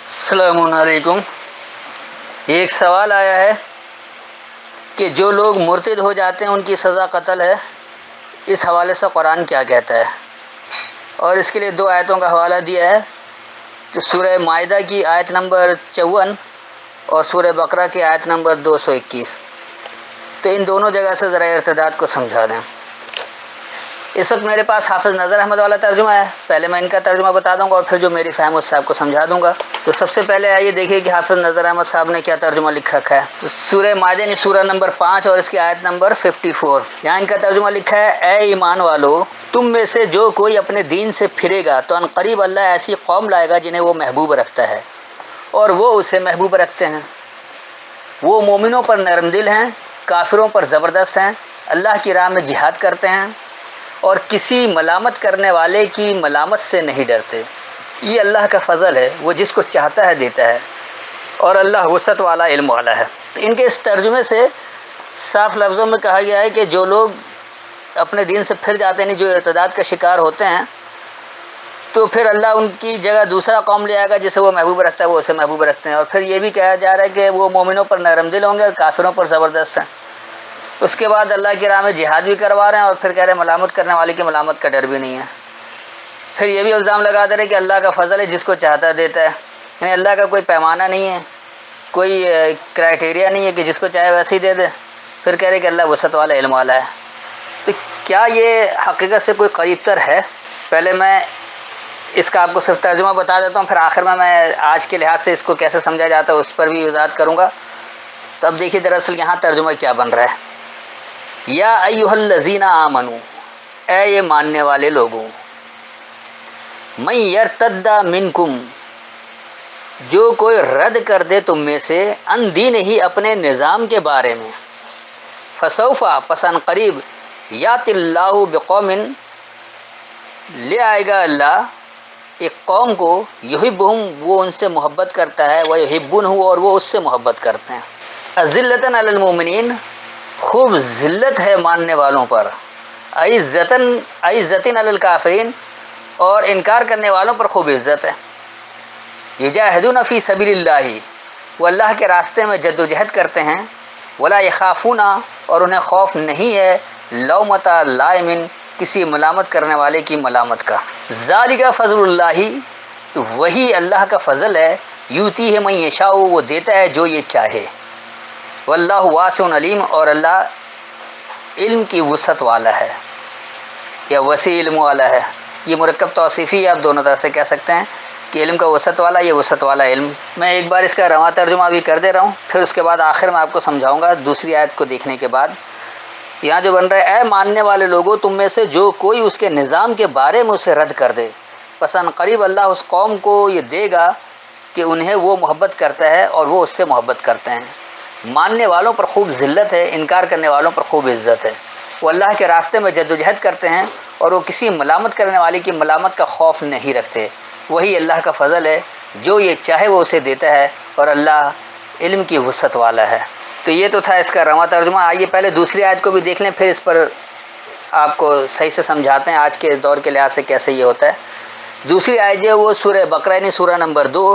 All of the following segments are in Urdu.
السلام علیکم۔ ایک سوال آیا ہے کہ جو لوگ مرتد ہو جاتے ہیں ان کی سزا قتل ہے، اس حوالے سے قرآن کیا کہتا ہے؟ اور اس کے لیے 2 آیتوں کا حوالہ دیا ہے، تو سورہ مائدہ کی آیت نمبر 54 اور سورہ بقرہ کی آیت نمبر 221۔ تو ان دونوں جگہ سے ذرا ارتداد کو سمجھا دیں۔ اس وقت میرے پاس حافظ نظر احمد والا ترجمہ ہے، پہلے میں ان کا ترجمہ بتا دوں گا اور پھر جو میری فہم اس سے آپ کو سمجھا دوں گا۔ تو سب سے پہلے آئیے دیکھیے کہ حافظ نظر احمد صاحب نے کیا ترجمہ لکھا ہے۔ تو سورہ مائدہ سورہ نمبر 5 اور اس کی آیت نمبر 54، یہاں ان کا ترجمہ لکھا ہے: اے ایمان والو، تم میں سے جو کوئی اپنے دین سے پھرے گا تو عنقریب اللہ ایسی قوم لائے گا جنہیں وہ محبوب رکھتا ہے اور وہ اسے محبوب رکھتے ہیں۔ وہ مومنوں پر نرم دل ہیں، کافروں پر زبردست ہیں، اللہ کی راہ میں جہاد کرتے ہیں اور کسی ملامت کرنے والے کی ملامت سے نہیں ڈرتے۔ یہ اللہ کا فضل ہے، وہ جس کو چاہتا ہے دیتا ہے، اور اللہ وسعت والا، علم والا ہے۔ تو ان کے اس ترجمے سے صاف لفظوں میں کہا گیا ہے کہ جو لوگ اپنے دین سے پھر جاتے ہیں، جو ارتداد کا شکار ہوتے ہیں، تو پھر اللہ ان کی جگہ دوسرا قوم لے آئے گا جسے وہ محبوب رکھتا ہے، وہ اسے محبوب رکھتے ہیں۔ اور پھر یہ بھی کہا جا رہا ہے کہ وہ مومنوں پر نرم دل ہوں گے اور کافروں پر زبردست ہیں۔ اس کے بعد اللہ کی راہ میں جہاد بھی کروا رہے ہیں اور پھر کہہ رہے ہیں ملامت کرنے والے کی ملامت کا ڈر بھی نہیں ہے۔ پھر یہ بھی الزام لگا دے رہے کہ اللہ کا فضل ہے، جس کو چاہتا ہے دیتا ہے، یعنی اللہ کا کوئی پیمانہ نہیں ہے، کوئی کرائٹیریا نہیں ہے کہ جس کو چاہے ویسے ہی دے دے۔ پھر کہہ رہے کہ اللہ وسعت والا، علم والا ہے۔ تو کیا یہ حقیقت سے کوئی قریب تر ہے؟ پہلے میں اس کا آپ کو صرف ترجمہ بتا دیتا ہوں، پھر آخر میں آج کے لحاظ سے اس کو کیسے سمجھا جاتا ہے اس پر بھی وضاحت کروں گا۔ تو اب دیکھیے دراصل یہاں ترجمہ کیا بن رہا ہے: یا ایھا الذین آمنو، اے یہ ماننے والے لوگوں، من یرتد منکم، جو کوئی رد کر دے تم میں سے، عن دین ہی، اپنے نظام کے بارے میں، فسوف، پس ان قریب، یات اللہ بقوم، لے آئے گا اللہ ایک قوم کو، یحبہم، وہ ان سے محبت کرتا ہے، ویحبونہ، اور وہ اس سے محبت کرتے ہیں، اذلۃ علی المؤمنین، خوب ذلت ہے ماننے والوں پر، عزت علی الکافرین، اور انکار کرنے والوں پر خوب عزت ہے، یجاہدون فی سبیل اللہ، وہ اللہ کے راستے میں جد و جہد کرتے ہیں، ولا یخافون، اور انہیں خوف نہیں ہے، لومۃ لائم، کسی ملامت کرنے والے کی ملامت کا، ذالک فضل اللہ، تو وہی اللہ کا فضل ہے، یؤتیہ من یشاء، وہ دیتا ہے جو یہ چاہے، واللہ واسع علیم، اور اللہ علم کی وسعت والا ہے یا وسیع علم والا ہے۔ یہ مرکب توصیفی ہے، آپ دونوں طرح سے کہہ سکتے ہیں کہ علم کا وسعت والا، یہ وسعت والا علم۔ میں ایک بار اس کا رواں ترجمہ بھی کر دے رہا ہوں، پھر اس کے بعد آخر میں آپ کو سمجھاؤں گا دوسری آیت کو دیکھنے کے بعد۔ یہاں جو بن رہا ہے: اے ماننے والے لوگوں، تم میں سے جو کوئی اس کے نظام کے بارے میں اسے رد کر دے، پس ان قریب اللہ اس قوم کو یہ دے گا کہ انہیں وہ محبت کرتا ہے اور وہ اس سے محبت کرتے ہیں۔ ماننے والوں پر خوب ذلت ہے، انکار کرنے والوں پر خوب عزت ہے، وہ اللہ کے راستے میں جد و جہد کرتے ہیں اور وہ کسی ملامت کرنے والے کی ملامت کا خوف نہیں رکھتے۔ وہی اللہ کا فضل ہے، جو یہ چاہے وہ اسے دیتا ہے، اور اللہ علم کی وسعت والا ہے۔ تو یہ تو تھا اس کا رواں ترجمہ۔ آئیے پہلے دوسری آیت کو بھی دیکھ لیں، پھر اس پر آپ کو صحیح سے سمجھاتے ہیں آج کے دور کے لحاظ سے کیسے یہ ہوتا ہے۔ دوسری آیت جو ہے وہ سورہ بقرہ سورہ نمبر 2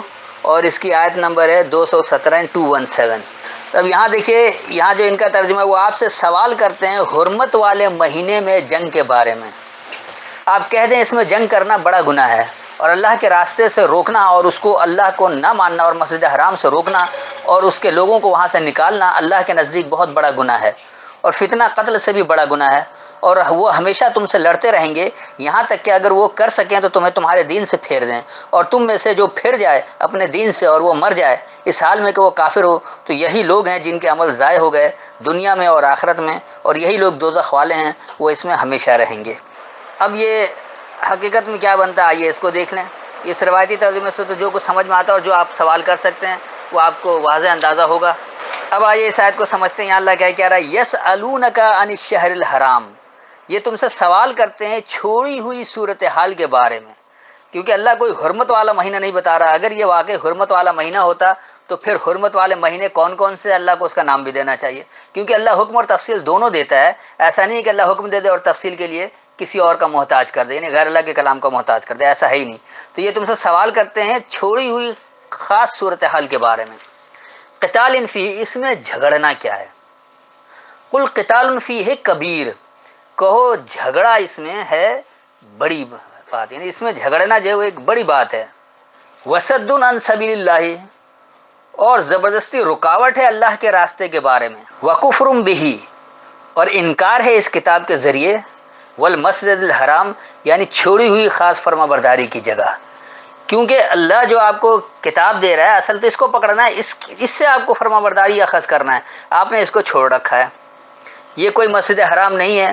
اور اس کی آیت نمبر ہے 217 217۔ اب یہاں دیکھیے، یہاں جو ان کا ترجمہ ہے وہ آپ سے سوال کرتے ہیں حرمت والے مہینے میں جنگ کے بارے میں۔ آپ کہہ دیں اس میں جنگ کرنا بڑا گناہ ہے، اور اللہ کے راستے سے روکنا اور اس کو اللہ کو نہ ماننا اور مسجد حرام سے روکنا اور اس کے لوگوں کو وہاں سے نکالنا اللہ کے نزدیک بہت بڑا گناہ ہے، اور فتنہ قتل سے بھی بڑا گناہ ہے، اور وہ ہمیشہ تم سے لڑتے رہیں گے یہاں تک کہ اگر وہ کر سکیں تو تمہیں تمہارے دین سے پھیر دیں، اور تم میں سے جو پھر جائے اپنے دین سے اور وہ مر جائے اس حال میں کہ وہ کافر ہو، تو یہی لوگ ہیں جن کے عمل ضائع ہو گئے دنیا میں اور آخرت میں، اور یہی لوگ دوزخ والے ہیں، وہ اس میں ہمیشہ رہیں گے۔ اب یہ حقیقت میں کیا بنتا ہے، آئیے اس کو دیکھ لیں۔ اس روایتی ترجمے سے تو جو کچھ سمجھ میں آتا ہے اور جو آپ سوال کر سکتے ہیں وہ آپ کو واضح اندازہ ہوگا۔ اب آئیے اس آیت کو سمجھتے ہیں۔ یہاں اللہ کیا کہہ رہا ہے: یسألونک عن الشہر الحرام، یہ تم سے سوال کرتے ہیں چھوڑی ہوئی صورتحال کے بارے میں، کیونکہ اللہ کوئی حرمت والا مہینہ نہیں بتا رہا۔ اگر یہ واقعی حرمت والا مہینہ ہوتا تو پھر حرمت والے مہینے کون کون سے اللہ کو اس کا نام بھی دینا چاہیے، کیونکہ اللہ حکم اور تفصیل دونوں دیتا ہے۔ ایسا نہیں کہ اللہ حکم دے دے اور تفصیل کے لیے کسی اور کا محتاج کر دے، یعنی غیر اللہ کے کلام کا محتاج کر دے، ایسا ہے ہی نہیں۔ تو یہ تم سے سوال کرتے ہیں چھوڑی ہوئی خاص صورتحال کے بارے میں۔ قتال فی، اس میں جھگڑنا کیا ہے؟ قل قتال فی ہے کبیر، کہو جھگڑا اس میں ہے بڑی بات، یعنی اس میں جھگڑنا جو ہے وہ ایک بڑی بات ہے۔ وصد عن سبیل اللہ، اور زبردستی رکاوٹ ہے اللہ کے راستے کے بارے میں۔ وکفر بہ، اور انکار ہے اس کتاب کے ذریعے۔ والمسجد الحرام، یعنی چھوڑی ہوئی خاص فرما برداری کی جگہ، کیونکہ اللہ جو آپ کو کتاب دے رہا ہے اصل تو اس کو پکڑنا ہے، اس سے آپ کو فرما برداری اخذ کرنا ہے، آپ نے اس کو چھوڑ رکھا ہے۔ یہ کوئی مسجد حرام نہیں ہے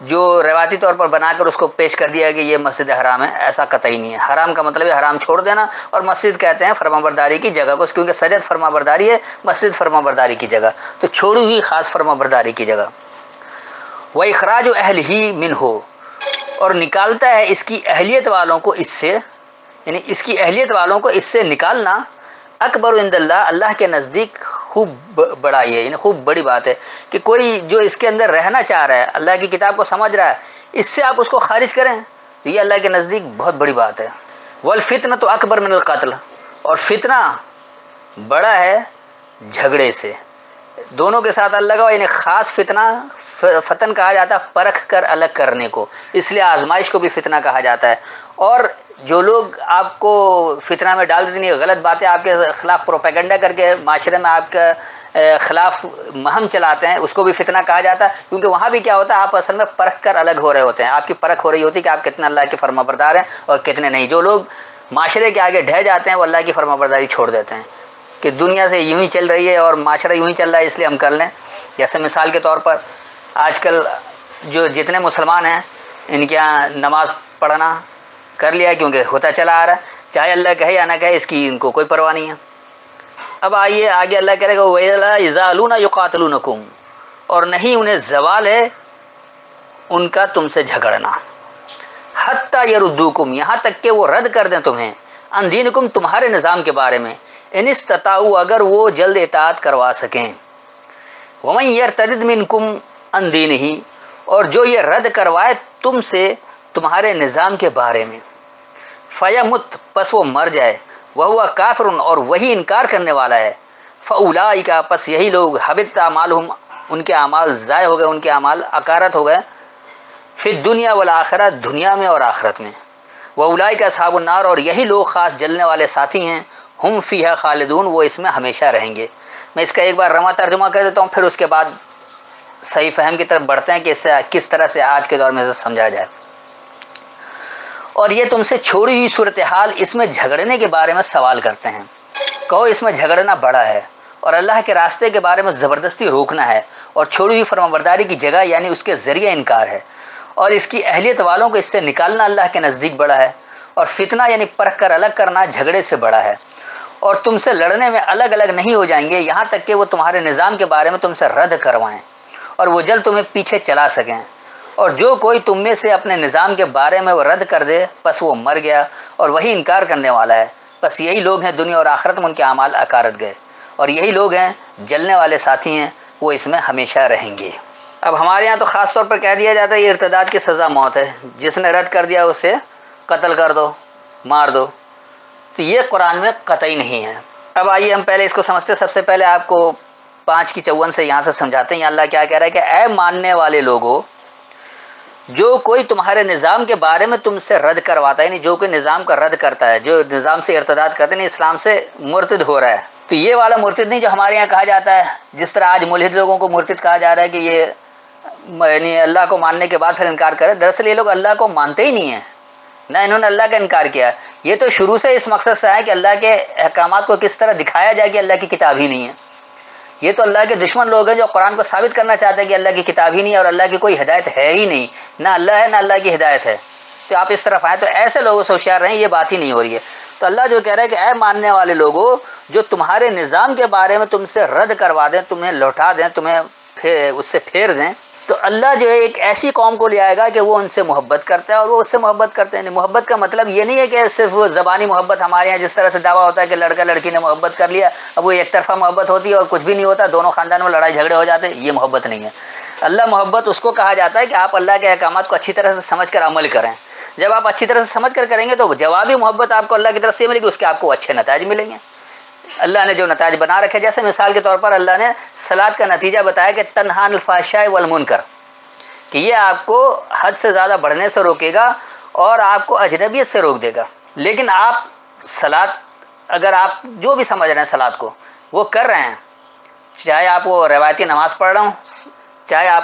جو روایتی طور پر بنا کر اس کو پیش کر دیا کہ یہ مسجد حرام ہے، ایسا قطعی نہیں ہے۔ حرام کا مطلب ہے حرام چھوڑ دینا، اور مسجد کہتے ہیں فرما برداری کی جگہ کو، کیونکہ سجد فرما برداری ہے، مسجد فرما برداری کی جگہ، تو چھوڑی ہوئی خاص فرما برداری کی جگہ۔ وَإِخْرَاجُ أَهْلِهِ مِنْهُ، اور نکالتا ہے اس کی اہلیت والوں کو اس سے، یعنی اس کی اہلیت والوں کو اس سے نکالنا، اکبر عند اللہ، اللہ کے نزدیک خوب بڑا یہ، یعنی خوب بڑی بات ہے کہ کوئی جو اس کے اندر رہنا چاہ رہا ہے، اللہ کی کتاب کو سمجھ رہا ہے، اس سے آپ اس کو خارج کریں تو یہ اللہ کے نزدیک بہت بڑی بات ہے۔ والفتنۃ اکبر من القتل، اور فتنہ بڑا ہے جھگڑے سے۔ دونوں کے ساتھ اللہ کا، یعنی خاص فتنہ، فتن کہا جاتا ہے پرکھ کر الگ کرنے کو، اس لیے آزمائش کو بھی فتنہ کہا جاتا ہے۔ اور جو لوگ آپ کو فتنہ میں ڈال دیتے ہیں، غلط باتیں آپ کے خلاف پروپیگنڈا کر کے معاشرے میں آپ کے خلاف مہم چلاتے ہیں، اس کو بھی فتنہ کہا جاتا ہے، کیونکہ وہاں بھی کیا ہوتا ہے، آپ اصل میں پرکھ کر الگ ہو رہے ہوتے ہیں، آپ کی پرکھ ہو رہی ہوتی ہے کہ آپ کتنے اللہ کے فرما بردار ہیں اور کتنے نہیں۔ جو لوگ معاشرے کے آگے ڈھہ جاتے ہیں وہ اللہ کی فرما برداری چھوڑ دیتے ہیں کہ دنیا سے یوں ہی چل رہی ہے اور معاشرہ یوں ہی چل رہا ہے اس لیے ہم کر لیں۔ جیسے مثال کے طور پر آج کل جو جتنے مسلمان ہیں ان کے یہاں نماز پڑھنا کر لیا، کیونکہ ہوتا چلا آ رہا ہے، چاہے اللہ کہے یا نہ کہے اس کی ان کو کوئی پرواہ نہیں ہے۔ اب آئیے آگے اللہ کہے گا وَإِذَا يَزَالُونَ يُقَاتِلُونَكُمْ، اور نہیں انہیں زوال ہے ان کا تم سے جھگڑنا، حَتَّى يَرُدُّوكُمْ، یہاں تک کہ وہ رد کر دیں تمہیں، عن دینکم، تمہارے نظام کے بارے میں، ان استطاعوا، اگر وہ جلد اطاعت کروا سکیں۔ وَمَن يَرْتَدِدْ مِنْكُمْ عن دِینِهِ، اور جو یہ رد کروائے تم سے تمہارے نظام کے بارے میں، فَيَمُتْ، پس وہ مر جائے، وَهُوَ کافر، اور وہی انکار کرنے والا ہے، فَأُولَٰئِکَ، پس یہی لوگ، حبطت اعمالهم، ان کے اعمال ضائع ہو گئے، ان کے اعمال اکارت ہو گئے، فی الدنیا والآخرہ، دنیا میں اور آخرت میں، وَأُولَٰئِکَ اصحاب النار، اور یہی لوگ خاص جلنے والے ساتھی ہیں، ہم فیہا خالدون، وہ اس میں ہمیشہ رہیں گے۔ میں اس کا ایک بار رواں ترجمہ کر دیتا ہوں، پھر اس کے بعد صحیح فہم کی طرف بڑھتے ہیں کہ اس سے کس طرح سے آج کے دور میں سمجھا جائے۔ اور یہ تم سے چھوڑی ہوئی صورتحال، اس میں جھگڑنے کے بارے میں سوال کرتے ہیں، کہو اس میں جھگڑنا بڑا ہے، اور اللہ کے راستے کے بارے میں زبردستی روکنا ہے، اور چھوڑی ہوئی فرمانبرداری کی جگہ یعنی اس کے ذریعے انکار ہے، اور اس کی اہلیت والوں کو اس سے نکالنا اللہ کے نزدیک بڑا ہے، اور فتنہ یعنی پرکھ کر الگ کرنا جھگڑے سے بڑا ہے، اور تم سے لڑنے میں الگ الگ نہیں ہو جائیں گے یہاں تک کہ وہ تمہارے نظام کے بارے میں تم سے رد کروائیں اور وہ جلد تمہیں پیچھے چلا سکیں۔ اور جو کوئی تم میں سے اپنے نظام کے بارے میں وہ رد کر دے پس وہ مر گیا، اور وہی انکار کرنے والا ہے، بس یہی لوگ ہیں دنیا اور آخرت میں ان کے اعمال اکارت گئے، اور یہی لوگ ہیں جلنے والے ساتھی ہیں، وہ اس میں ہمیشہ رہیں گے۔ اب ہمارے ہاں تو خاص طور پر کہہ دیا جاتا ہے یہ ارتداد کی سزا موت ہے، جس نے رد کر دیا اسے قتل کر دو، مار دو، تو یہ قرآن میں قطعی نہیں ہے۔ اب آئیے ہم پہلے اس کو سمجھتے ہیں۔ سب سے پہلے آپ کو 5:54 سے یہاں سے سمجھاتے ہیں، اللہ کیا کہہ رہا ہے کہ اے ماننے والے لوگوں، جو کوئی تمہارے نظام کے بارے میں تم سے رد کرواتا ہے، یعنی جو کوئی نظام کا رد کرتا ہے، جو نظام سے ارتداد کرتے ہیں، اسلام سے مرتد ہو رہا ہے، تو یہ والا مرتد نہیں جو ہمارے یہاں کہا جاتا ہے، جس طرح آج ملحد لوگوں کو مرتد کہا جا رہا ہے کہ یہ یعنی اللہ کو ماننے کے بعد پھر انکار کرے۔ دراصل یہ لوگ اللہ کو مانتے ہی نہیں ہیں، نہ انہوں نے اللہ کا انکار کیا، یہ تو شروع سے اس مقصد سے ہے کہ اللہ کے احکامات کو کس طرح دکھایا جائے کہ اللہ کی کتاب ہی نہیں ہے۔ یہ تو اللہ کے دشمن لوگ ہیں جو قرآن کو ثابت کرنا چاہتے ہیں کہ اللہ کی کتاب ہی نہیں ہے اور اللہ کی کوئی ہدایت ہے ہی نہیں، نہ اللہ ہے نہ اللہ کی ہدایت ہے، تو آپ اس طرف آئیں۔ تو ایسے لوگوں سے ہوشیار رہیں، یہ بات ہی نہیں ہو رہی ہے۔ تو اللہ جو کہہ رہا ہے کہ اے ماننے والے لوگوں، جو تمہارے نظام کے بارے میں تم سے رد کروا دیں، تمہیں لوٹا دیں، تمہیں اس سے پھیر دیں، تو اللہ جو ہے ایک ایسی قوم کو لے آئے گا کہ وہ ان سے محبت کرتا ہے اور وہ اس سے محبت کرتے ہیں۔ محبت کا مطلب یہ نہیں ہے کہ صرف زبانی محبت، ہمارے یہاں جس طرح سے دعویٰ ہوتا ہے کہ لڑکا لڑکی نے محبت کر لیا، اب وہ ایک طرفہ محبت ہوتی ہے اور کچھ بھی نہیں ہوتا، دونوں خاندانوں میں لڑائی جھگڑے ہو جاتے ہیں، یہ محبت نہیں ہے۔ اللہ محبت اس کو کہا جاتا ہے کہ آپ اللہ کے احکامات کو اچھی طرح سے سمجھ کر عمل کریں، جب آپ اچھی طرح سے سمجھ کر کریں گے تو جوابی محبت آپ کو اللہ کی طرف سے ملے گی، اس کے آپ کو اچھے نتائج ملیں گے۔ اللہ نے جو نتائج بنا رکھے، جیسے مثال کے طور پر اللہ نے صلاۃ کا نتیجہ بتایا کہ تنہا عن الفحشاء والمنکر، کہ یہ آپ کو حد سے زیادہ بڑھنے سے روکے گا اور آپ کو اجنبیت سے روک دے گا۔ لیکن آپ صلاۃ، اگر آپ جو بھی سمجھ رہے ہیں صلاۃ کو وہ کر رہے ہیں، چاہے آپ وہ روایتی نماز پڑھ رہے ہوں، چاہے آپ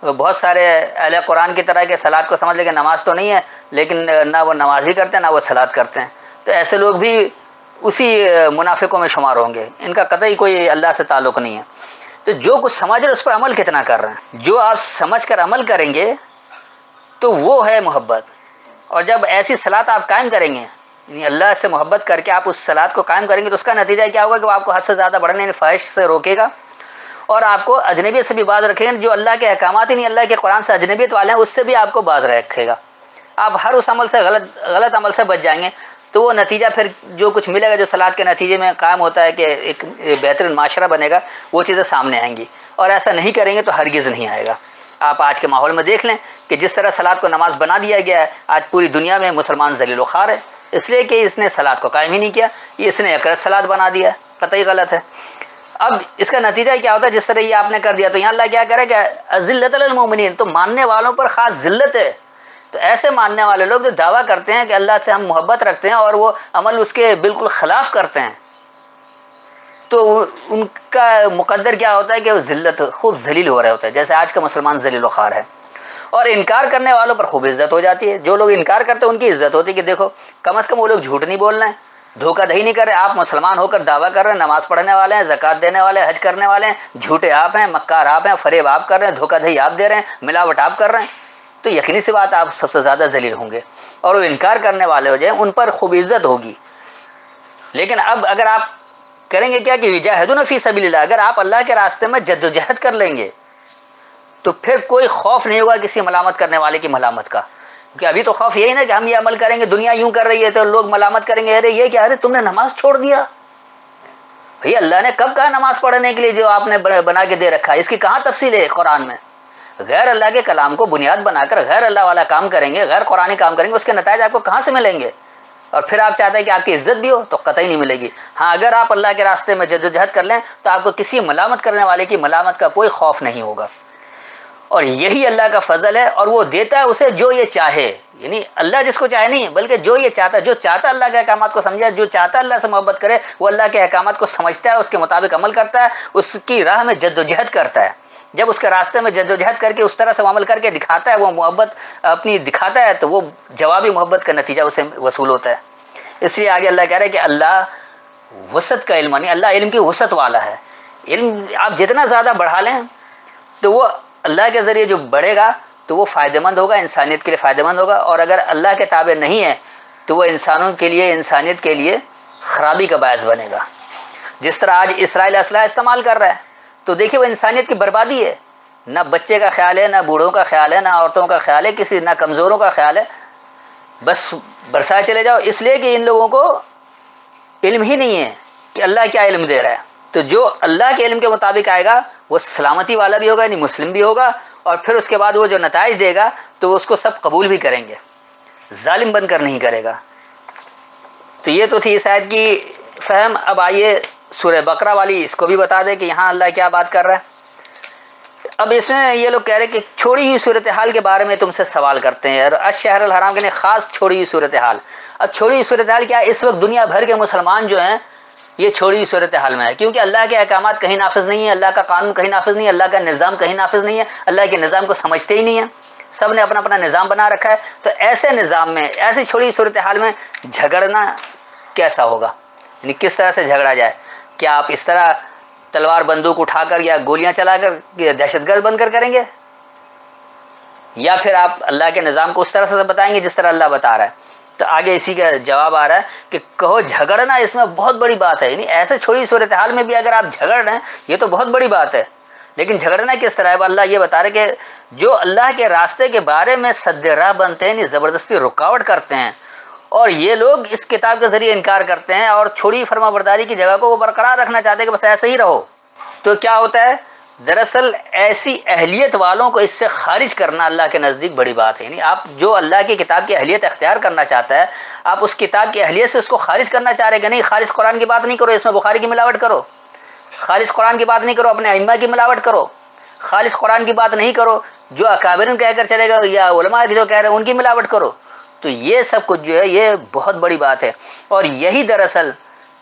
بہت سارے اہل قرآن کی طرح کے صلاۃ کو سمجھ لیں کہ نماز تو نہیں ہے لیکن نہ وہ نماز ہی کرتے ہیں نہ وہ صلاۃ کرتے ہیں، تو ایسے لوگ بھی اسی منافقوں میں شمار ہوں گے، ان کا قطعی کوئی اللہ سے تعلق نہیں ہے۔ تو جو کچھ سمجھ رہے اس پر عمل کتنا کر رہے ہیں، جو آپ سمجھ کر عمل کریں گے تو وہ ہے محبت۔ اور جب ایسی صلاۃ آپ قائم کریں گے، یعنی اللہ سے محبت کر کے آپ اس صلاۃ کو قائم کریں گے، تو اس کا نتیجہ کیا ہوگا کہ وہ آپ کو حد سے زیادہ بڑھنے یعنی فحش سے روکے گا اور آپ کو اجنبیت سے بھی باز رکھے گا۔ جو اللہ کے احکامات ہی نہیں اللہ کے قرآن سے اجنبیت والے ہیں، اس سے بھی آپ کو باز رکھے گا۔ آپ ہر اس عمل سے غلط عمل سے بچ جائیں گے تو وہ نتیجہ پھر جو کچھ ملے گا، جو صلاۃ کے نتیجے میں قائم ہوتا ہے کہ ایک بہترین معاشرہ بنے گا، وہ چیزیں سامنے آئیں گی۔ اور ایسا نہیں کریں گے تو ہرگز نہیں آئے گا۔ آپ آج کے ماحول میں دیکھ لیں کہ جس طرح صلاۃ کو نماز بنا دیا گیا ہے، آج پوری دنیا میں مسلمان ذلیل و خوار ہے، اس لیے کہ اس نے صلاۃ کو قائم ہی نہیں کیا، اس نے اکرت صلاۃ بنا دیا ہے، قطعی غلط ہے۔ اب اس کا نتیجہ کیا ہوتا ہے؟ جس طرح یہ آپ نے کر دیا، تو یہاں اللہ کیا کرے کہ اذلۃ للمؤمنین، تو ماننے والوں پر خاص ذلت ہے۔ تو ایسے ماننے والے لوگ جو دعویٰ کرتے ہیں کہ اللہ سے ہم محبت رکھتے ہیں اور وہ عمل اس کے بالکل خلاف کرتے ہیں، تو ان کا مقدر کیا ہوتا ہے کہ وہ ذلت خوب ذلیل ہو رہے ہوتے ہیں، جیسے آج کا مسلمان ذلیل و خوار ہے۔ اور انکار کرنے والوں پر خوب عزت ہو جاتی ہے۔ جو لوگ انکار کرتے ہیں ان کی عزت ہوتی ہے کہ دیکھو کم از کم وہ لوگ جھوٹ نہیں بول رہے ہیں، دھوکہ دہی نہیں کر رہے۔ آپ مسلمان ہو کر دعویٰ کر رہے ہیں، نماز پڑھنے والے ہیں، زکوٰۃ دینے والے ہیں، حج کرنے والے ہیں، جھوٹے آپ ہیں، مکار آپ ہیں، فریب آپ کر رہے ہیں، دھوکہ دہی آپ دے رہے ہیں، ملاوٹ آپ کر رہے ہیں، تو یقینی سی بات آپ سب سے زیادہ ذلیل ہوں گے۔ اور وہ انکار کرنے والے ہو جائیں ان پر خوب عزت ہوگی۔ لیکن اب اگر آپ کریں گے کیا کہ یجاہدون فی سبیل اللہ، اگر آپ اللہ کے راستے میں جد و جہد کر لیں گے تو پھر کوئی خوف نہیں ہوگا کسی ملامت کرنے والے کی ملامت کا، کیونکہ ابھی تو خوف یہی نا کہ ہم یہ عمل کریں گے، دنیا یوں کر رہی ہے تو لوگ ملامت کریں گے، ارے یہ کیا، ارے تم نے نماز چھوڑ دیا۔ بھئی اللہ نے کب کہا نماز پڑھنے کے لیے جو آپ نے بنا کے دے رکھا ہے؟ اس کی کہاں تفصیل ہے قرآن میں؟ غیر اللہ کے کلام کو بنیاد بنا کر غیر اللہ والا کام کریں گے، غیر قرآنی کام کریں گے، اس کے نتائج آپ کو کہاں سے ملیں گے؟ اور پھر آپ چاہتے ہیں کہ آپ کی عزت بھی ہو تو قطعی نہیں ملے گی۔ ہاں اگر آپ اللہ کے راستے میں جد و جہد کر لیں تو آپ کو کسی ملامت کرنے والے کی ملامت کا کوئی خوف نہیں ہوگا۔ اور یہی اللہ کا فضل ہے، اور وہ دیتا ہے اسے جو یہ چاہے، یعنی اللہ جس کو چاہے نہیں بلکہ جو یہ چاہتا ہے، جو چاہتا ہے اللہ کے احکامات کو سمجھے، جو چاہتا ہے اللہ سے محبت کرے، وہ اللہ کے احکامات کو سمجھتا ہے، اس کے مطابق عمل کرتا ہے، اس کی راہ میں جد و جہد کرتا ہے۔ جب اس کے راستے میں جد و جہد کر کے اس طرح سے وہ عمل کر کے دکھاتا ہے، وہ محبت اپنی دکھاتا ہے، تو وہ جوابی محبت کا نتیجہ اسے وصول ہوتا ہے۔ اس لیے آگے اللہ کہہ رہا ہے کہ اللہ وسعت کا علم، نہیں، اللہ علم کی وسعت والا ہے۔ علم آپ جتنا زیادہ بڑھا لیں تو وہ اللہ کے ذریعے جو بڑھے گا تو وہ فائدہ مند ہوگا، انسانیت کے لیے فائدہ مند ہوگا، اور اگر اللہ کے تابع نہیں ہے تو وہ انسانوں کے لیے، انسانیت کے لیے خرابی کا باعث بنے گا۔ جس طرح آج اسرائیل اسلحہ استعمال کر رہا ہے تو دیکھیے وہ انسانیت کی بربادی ہے، نہ بچے کا خیال ہے، نہ بوڑھوں کا خیال ہے، نہ عورتوں کا خیال ہے، کسی نہ کمزوروں کا خیال ہے، بس برسائے چلے جاؤ، اس لیے کہ ان لوگوں کو علم ہی نہیں ہے کہ اللہ کیا علم دے رہا ہے۔ تو جو اللہ کے علم کے مطابق آئے گا وہ سلامتی والا بھی ہوگا، یعنی مسلم بھی ہوگا، اور پھر اس کے بعد وہ جو نتائج دے گا تو وہ اس کو سب قبول بھی کریں گے، ظالم بن کر نہیں کرے گا۔ تو یہ تو تھی اس آیت کی فہم۔ اب آئیے سورہ بقرہ والی اس کو بھی بتا دیں کہ یہاں اللہ کیا بات کر رہا ہے۔ اب اس میں یہ لوگ کہہ رہے ہیں کہ چھوڑی ہوئی صورتحال کے بارے میں تم سے سوال کرتے ہیں، اور الشہر الحرام کے لیے خاص چھوڑی ہوئی صورتحال۔ اب چھوڑی ہوئی صورتحال کیا ہے؟ اس وقت دنیا بھر کے مسلمان جو ہیں یہ چھوڑی ہوئی صورتحال میں ہے، کیونکہ اللہ کے احکامات کہیں نافذ نہیں ہے، اللہ کا قانون کہیں نافذ نہیں ہے، اللہ کا نظام کہیں نافذ نہیں ہے، اللہ کے نظام کو سمجھتے ہی نہیں ہیں، سب نے اپنا اپنا نظام بنا رکھا ہے۔ تو ایسے نظام میں، ایسی چھوڑی ہوئی صورتحال میں جھگڑنا کیسا ہوگا؟ یعنی کس طرح سے جھگڑا جائے؟ کیا آپ اس طرح تلوار بندوق اٹھا کر یا گولیاں چلا کر دہشت گرد بن کر کریں گے، یا پھر آپ اللہ کے نظام کو اس طرح سے بتائیں گے جس طرح اللہ بتا رہا ہے؟ تو آگے اسی کا جواب آ رہا ہے کہ کہو جھگڑنا اس میں بہت بڑی بات ہے، یعنی ایسے چھوڑی صورتحال میں بھی اگر آپ جھگڑ رہے ہیں یہ تو بہت بڑی بات ہے، لیکن جھگڑنا کس طرح ہے؟ اللہ یہ بتا رہے کہ جو اللہ کے راستے کے بارے میں سد راہ بنتے ہیں، یعنی زبردستی رکاوٹ کرتے ہیں، اور یہ لوگ اس کتاب کے ذریعے انکار کرتے ہیں اور چھوڑی فرما برداری کی جگہ کو وہ برقرار رکھنا چاہتے ہیں کہ بس ایسے ہی رہو، تو کیا ہوتا ہے؟ دراصل ایسی اہلیت والوں کو اس سے خارج کرنا اللہ کے نزدیک بڑی بات ہے. یعنی آپ جو اللہ کی کتاب کی اہلیت اختیار کرنا چاہتا ہے، آپ اس کتاب کی اہلیت سے اس کو خارج کرنا چاہ رہے کہ نہیں، خالص قرآن کی بات نہیں کرو، اس میں بخاری کی ملاوٹ کرو، خالص قرآن کی بات نہیں کرو، اپنے ائمہ کی ملاوٹ کرو، خالص قرآن کی بات نہیں کرو، جو اکابرین کہہ کر چلے گا یا علماء جو کہہ رہے ہیں ان کی ملاوٹ کرو. تو یہ سب کچھ جو ہے یہ بہت بڑی بات ہے. اور یہی دراصل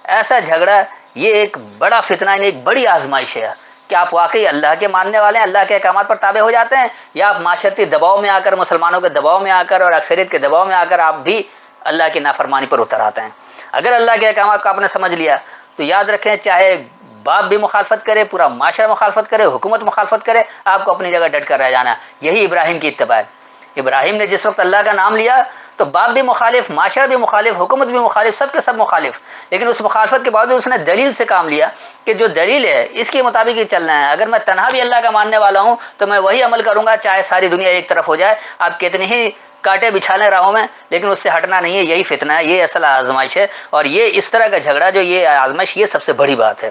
ایسا جھگڑا یہ ایک بڑا فتنہ، ایک بڑی آزمائش ہے کہ آپ واقعی اللہ کے ماننے والے ہیں، اللہ کے احکامات پر تابع ہو جاتے ہیں، یا آپ معاشرتی دباؤ میں آ کر، مسلمانوں کے دباؤ میں آ کر اور اکثریت کے دباؤ میں آ کر آپ بھی اللہ کی نافرمانی پر اتر آتے ہیں. اگر اللہ کے احکامات کو آپ نے سمجھ لیا تو یاد رکھیں، چاہے باپ بھی مخالفت کرے، پورا معاشرہ مخالفت کرے، حکومت مخالفت کرے، آپ کو اپنی جگہ ڈٹ کر رہ جانا ہے. یہی ابراہیم کی اتباع ہے. ابراہیم نے جس وقت اللہ کا نام لیا تو باپ بھی مخالف، معاشرہ بھی مخالف، حکومت بھی مخالف، سب کے سب مخالف، لیکن اس مخالفت کے باوجود اس نے دلیل سے کام لیا کہ جو دلیل ہے اس کے مطابق ہی چلنا ہے. اگر میں تنہا بھی اللہ کا ماننے والا ہوں تو میں وہی عمل کروں گا چاہے ساری دنیا ایک طرف ہو جائے، آپ کتنے ہی کانٹے بچھا لیں راہوں میں، لیکن اس سے ہٹنا نہیں ہے. یہی فتنہ ہے، یہ اصل آزمائش ہے. اور یہ اس طرح کا جھگڑا جو یہ آزمائش، یہ سب سے بڑی بات ہے.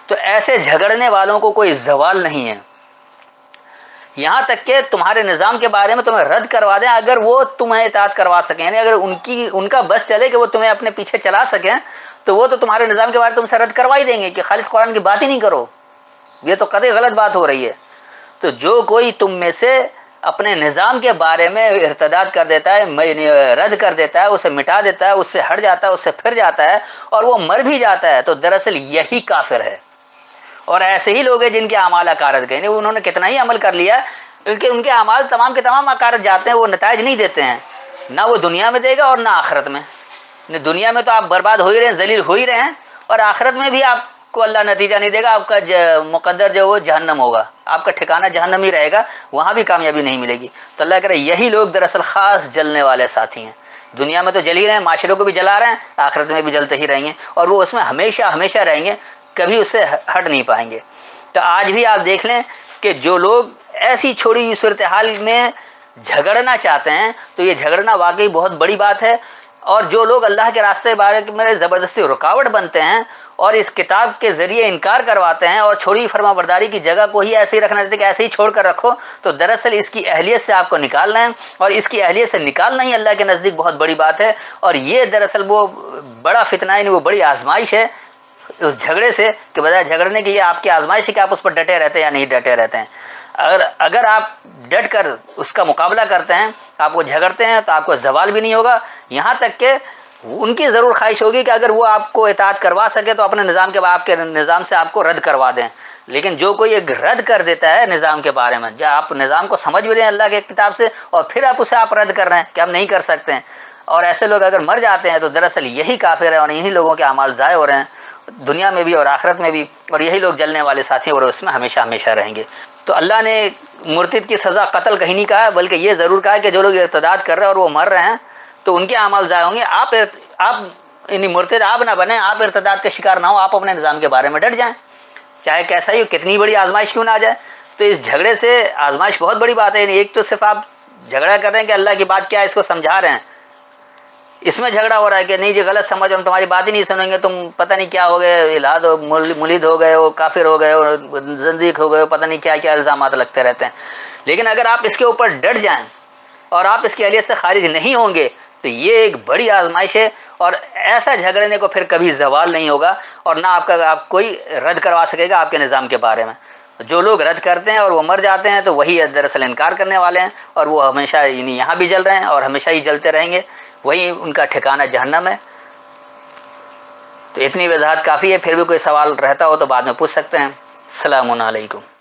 تو ایسے جھگڑنے والوں کو کوئی زوال نہیں ہے، یہاں تک کہ تمہارے نظام کے بارے میں تمہیں رد کروا دیں اگر وہ تمہیں اطاعت کروا سکیں، یعنی اگر ان کا بس چلے کہ وہ تمہیں اپنے پیچھے چلا سکیں تو وہ تو تمہارے نظام کے بارے میں تم سے رد کروا ہی دیں گے کہ خالص قرآن کی بات ہی نہیں کرو. یہ تو قطعی غلط بات ہو رہی ہے. تو جو کوئی تم میں سے اپنے نظام کے بارے میں ارتداد کر دیتا ہے، رد کر دیتا ہے، اسے مٹا دیتا ہے، اس سے ہٹ جاتا ہے، اس سے پھر جاتا ہے اور وہ مر بھی جاتا ہے، تو دراصل یہی کافر ہے. اور ایسے ہی لوگ ہیں جن کے اعمال اکارت گئے، انہوں نے کتنا ہی عمل کر لیا، کیونکہ ان کے اعمال تمام کے تمام اکارت جاتے ہیں، وہ نتائج نہیں دیتے ہیں، نہ وہ دنیا میں دے گا اور نہ آخرت میں. دنیا میں تو آپ برباد ہو ہی رہے ہیں، ذلیل ہو ہی رہے ہیں، اور آخرت میں بھی آپ کو اللہ نتیجہ نہیں دے گا. آپ کا مقدر جو وہ جہنم ہوگا، آپ کا ٹھکانہ جہنم ہی رہے گا، وہاں بھی کامیابی نہیں ملے گی. تو اللہ کہہ رہے یہی لوگ دراصل خاص جلنے والے ساتھی ہیں. دنیا میں تو جل ہی رہے ہیں، معاشرے کو بھی جلا رہے ہیں، آخرت میں بھی جلتے ہی رہیں گے، اور وہ اس میں ہمیشہ ہمیشہ رہیں گے، کبھی اس سے ہٹ نہیں پائیں گے. تو آج بھی آپ دیکھ لیں کہ جو لوگ ایسی چھوڑی ہوئی صورتحال میں جھگڑنا چاہتے ہیں تو یہ جھگڑنا واقعی بہت بڑی بات ہے. اور جو لوگ اللہ کے راستے بارے میں زبردستی رکاوٹ بنتے ہیں اور اس کتاب کے ذریعے انکار کرواتے ہیں اور چھوڑی فرما برداری کی جگہ کو ہی ایسے ہی رکھنا دیتے کہ ایسے ہی چھوڑ کر رکھو، تو دراصل اس کی اہلیت سے آپ کو نکالنا ہے، اور اس کی اہلیت سے نکالنا ہی اللہ کے نزدیک بہت بڑی بات ہے. اور یہ دراصل وہ بڑا فتنہ ہے، وہ بڑی آزمائش ہے اس جھگڑے سے، کہ بجائے جھگڑنے کی یہ آپ کی آزمائش ہے کہ آپ اس پر ڈٹے رہتے ہیں یا نہیں ڈٹے رہتے ہیں. اگر آپ ڈٹ کر اس کا مقابلہ کرتے ہیں، آپ وہ جھگڑتے ہیں، تو آپ کو زوال بھی نہیں ہوگا. یہاں تک کہ ان کی ضرور خواہش ہوگی کہ اگر وہ آپ کو اطاعت کروا سکے تو اپنے نظام کے آپ کے نظام سے آپ کو رد کروا دیں. لیکن جو کوئی ایک رد کر دیتا ہے نظام کے بارے میں، جب آپ نظام کو سمجھ بھی رہے ہیں اللہ کے کتاب سے اور پھر اسے آپ رد کر رہے ہیں کہ ہم نہیں کر سکتے ہیں، اور ایسے لوگ اگر مر جاتے ہیں تو دراصل یہی کافر ہے، اور انہی لوگوں کے اعمال ضائع ہو رہے ہیں دنیا میں بھی اور آخرت میں بھی، اور یہی لوگ جلنے والے ساتھی اور اس میں ہمیشہ ہمیشہ رہیں گے. تو اللہ نے مرتد کی سزا قتل کہیں نہیں کہا، بلکہ یہ ضرور کہا کہ جو لوگ ارتداد کر رہے ہیں اور وہ مر رہے ہیں تو ان کے اعمال ضائع ہوں گے. آپ یعنی مرتد آپ نہ بنیں، آپ ارتداد کا شکار نہ ہو، آپ اپنے نظام کے بارے میں ڈٹ جائیں، چاہے کیسا ہی کتنی بڑی آزمائش کیوں نہ آ جائے. تو اس جھگڑے سے آزمائش بہت بڑی بات ہے. یعنی ایک تو صرف آپ جھگڑا کر رہے ہیں کہ اللہ کی بات کیا ہے اس کو سمجھا رہے ہیں، اس میں جھگڑا ہو رہا ہے کہ نہیں جی غلط سمجھ رہے ہم، تمہاری بات ہی نہیں سنیں گے، تم پتہ نہیں کیا ہو گئے، الحاد ملید ہو گئے ہو، کافر ہو گئے ہو، زندیق ہو گئے ہو، پتہ نہیں کیا کیا الزامات لگتے رہتے ہیں. لیکن اگر آپ اس کے اوپر ڈٹ جائیں اور آپ اس کی اہلیت سے خارج نہیں ہوں گے تو یہ ایک بڑی آزمائش ہے، اور ایسا جھگڑنے کو پھر کبھی زوال نہیں ہوگا، اور نہ آپ کوئی رد کروا سکے گا آپ کے نظام کے بارے میں. جو لوگ رد کرتے ہیں اور وہ مر جاتے ہیں تو وہی دراصل انکار کرنے والے ہیں، اور وہ ہمیشہ یہاں بھی جل رہے ہیں اور ہمیشہ ہی جلتے رہیں گے، وہی ان کا ٹھکانہ جہنم ہے. تو اتنی وضاحت کافی ہے، پھر بھی کوئی سوال رہتا ہو تو بعد میں پوچھ سکتے ہیں. السلام علیکم.